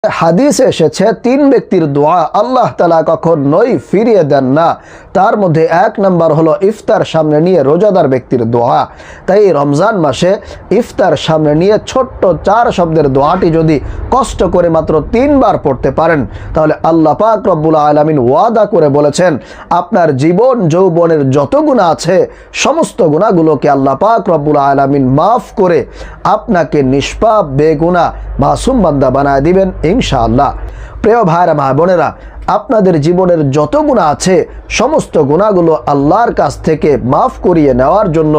হাদিসে এসেছে তিন ব্যক্তির দোয়া আল্লাহ তাআলা কখনোই ফিরিয়ে দেন না। তার মধ্যে এক নাম্বার হলো ইফতার সামনে নিয়ে রোজাদার ব্যক্তির দোয়া। তাই রমজান মাসে ইফতার সামনে নিয়ে ছোট্ট 4 শব্দের দোয়াটি যদি কষ্ট করে মাত্র 3 বার পড়তে পারেন, তাহলে আল্লাহ পাক রব্বুল আলামিন ওয়াদা করে বলেছেন আপনার জীবন যৌবনের যত গুনাহ আছে সমস্ত গুনাহগুলোকে আল্লাহ পাক রব্বুল আলামিন মাফ করে আপনাকে নিষ্পাপ বেগুনাহ মাসুম বান্দা বানায় দিবেন ইনশাআল্লাহ। প্রিয় ভাইরা মা বোনেরা, আপনাদের জীবনের যত গুনাহ আছে সমস্ত গুনাহগুলো আল্লাহর কাছ থেকে মাফ করিয়ে নেওয়ার জন্য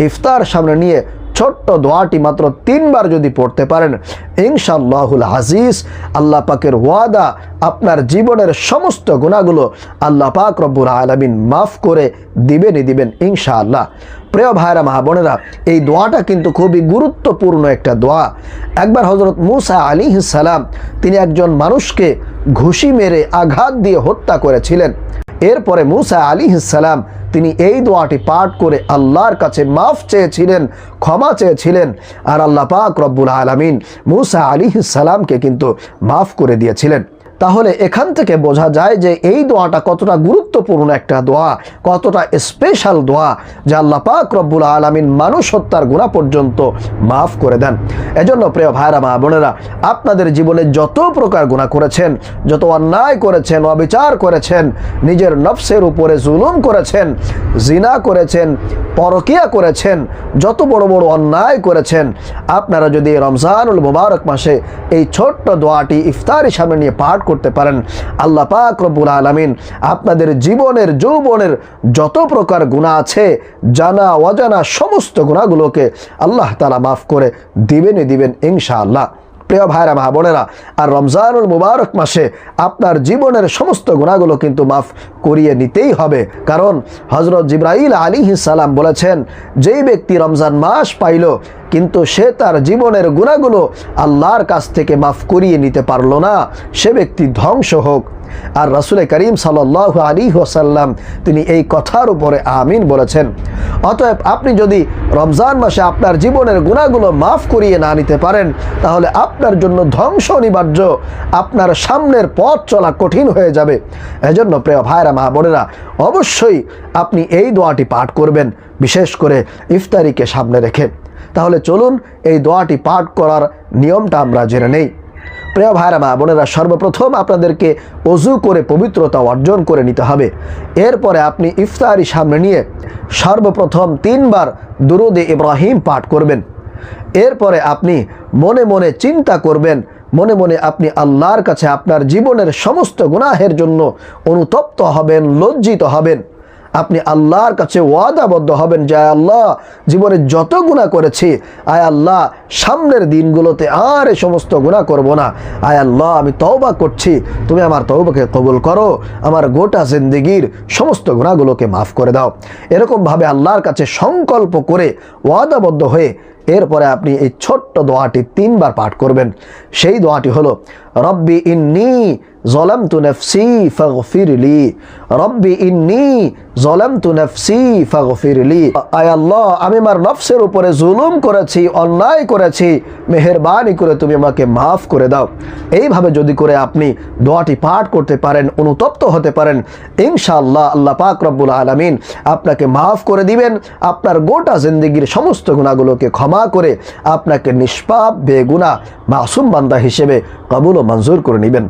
ইফতার সামনে নিয়ে ছোট্ট দোয়াটি মাত্র 3 বার যদি পড়তে পারেন, ইনশাআল্লাহুল আজিজ আল্লাহ পাকের ওয়াদা আপনার জীবনের সমস্ত গুনাহগুলো আল্লাহ পাক রব্বুল আলামিন মাফ করে দিবেন ইনশাআল্লাহ। প্রিয় ভাইরা মা বোনেরা, এই দোয়াটা কিন্তু খুবই গুরুত্বপূর্ণ একটা দোয়া। একবার হযরত মূসা আলাইহিস সালাম তিনি একজন মানুষকে ঘুষি মেরে আঘাত দিয়ে হত্যা করেছিলেন। এরপরে মূসা আলাইহিস সালাম তিনি এই দোয়াটি পাঠ করে আল্লাহর কাছে মাফ চেয়েছিলেন, ক্ষমা চেয়েছিলেন, আর আল্লাহ পাক রব্বুল আলামিন মূসা আলাইহিস সালামকে কিন্তু মাফ করে দিয়েছিলেন। তাহলে এখান থেকে বোঝা যায় যে এই দোয়াটা কতটা গুরুত্বপূর্ণ একটা দোয়া, কতটা স্পেশাল দোয়া যে আল্লাহ পাক রব্বুল আলামিন মানুষ হত্যার গুনাহ পর্যন্ত মাফ করে দেন। এজন্য প্রিয় ভাইরা মা বোনেরা, আপনাদের জীবনে যত প্রকার গুনাহ করেছেন, যত অন্যায় করেছেন, অবিচার করেছেন, নিজের নফসের উপরে জুলুম করেছেন, জিনা করেছেন, পরকিয়া করেছেন, যত বড় বড় অন্যায় করেছেন, আপনারা যদি রমজানুল মুবারক মাসে এই ছোট্ট দোয়াটি ইফতারের সামনে নিয়ে পাঠ করতে পারেন, আল্লাহ পাক রব্বুল আলামিন আপনাদের জীবনের যৌবনের যত প্রকার গুনাহ আছে জানা অজানা সমস্ত গুনাহগুলোকে আল্লাহ তাআলা মাফ করে দিবেন ইনশাআল্লাহ। প্রিয় ভাইরা মা বোনেরা, আর রমজানুল মুবারক মাসে আপনার জীবনের সমস্ত গুনাহগুলো কিন্তু মাফ করিয়ে নিতেই হবে। কারণ হযরত জিবরাইল আলাইহিস সালাম বলেছেন, যেই ব্যক্তি রমজান মাস পাইল কিন্তু সে তার জীবনের গুনাহগুলো আল্লাহর কাছ থেকে মাফ করিয়ে নিতে পারলো না, সে ব্যক্তি ধ্বংস হোক। আর রাসূল করিম সাল্লাল্লাহু আলাইহি ওয়াসাল্লাম তিনি এই কথার উপরে আমিন বলেছেন। অতএব আপনি যদি রমজান মাসে আপনার জীবনের গুনাহগুলো মাফ করিয়ে না নিতে পারেন, তাহলে আপনার জন্য ধ্বংস অনিবার্য, আপনার সামনের পথ চলা কঠিন হয়ে যাবে। এজন্য প্রিয় ভাইরা মা বোনেরা, অবশ্যই আপনি এই দোয়াটি পাঠ করবেন, বিশেষ করে ইফতারিকে সামনে রেখে। তাহলে চলুন এই দোয়াটি পাঠ করার নিয়মটা আমরা জেনে নেই। প্রিয় ভাইরা মা বোনেরা, সর্বপ্রথম আপনাদেরকে ওযু করে পবিত্রতা অর্জন করে নিতে হবে। এরপরে আপনি ইফতারি সামনে নিয়ে সর্বপ্রথম 3 বার দুরূদে ইব্রাহিম পাঠ করবেন। এরপরে আপনি মনে মনে চিন্তা করবেন, মনে মনে আপনি আল্লাহর কাছে আপনার জীবনের সমস্ত গুনাহের জন্য অনুতপ্ত হবেন, লজ্জিত হবেন। আপনি আল্লাহর কাছে ওয়াদাবদ্ধ হবেন যে আল্লাহ, জীবনে যত গুনাহ করেছি, আয় আল্লাহ সামনের দিনগুলোতে আর এই সমস্ত গুনাহ করব না। আয় আল্লাহ আমি তওবা করছি, তুমি আমার তওবাকে কবুল করো, আমার গোটা জিন্দেগির সমস্ত গুনাহগুলোকে মাফ করে দাও। এরকমভাবে আল্লাহর কাছে সংকল্প করে ওয়াদাবদ্ধ হয়ে এরপরে আপনি এই ছোট্ট দোয়াটি 3 বার পাঠ করবেন। সেই দোয়াটি হলো, রব্বি ইন্নী যালামতু নাফসি ফাগফিরলি, রব্বি ইন্নী যালামতু নাফসি ফাগফিরলি। আয় আল্লাহ, আমি আমার নফসের উপরে জুলুম করেছি, অন্যায় করেছি, মেহেরবানি করে তুমি আমাকে মাফ করে দাও। এইভাবে যদি করে আপনি দোয়াটি পাঠ করতে পারেন, অনুতপ্ত হতে পারেন, ইনশাআল্লাহ আল্লাহ পাক রব্বুল আলামিন আপনাকে মাফ করে দিবেন। আপনার গোটা জিন্দেগির সমস্ত গুনাহগুলোকে ক্ষমা করে আপনাকে নিষ্পাপ বেগুনাহ মাসুম বান্দা হিসেবে কবুল ও মঞ্জুর করে নেবেন।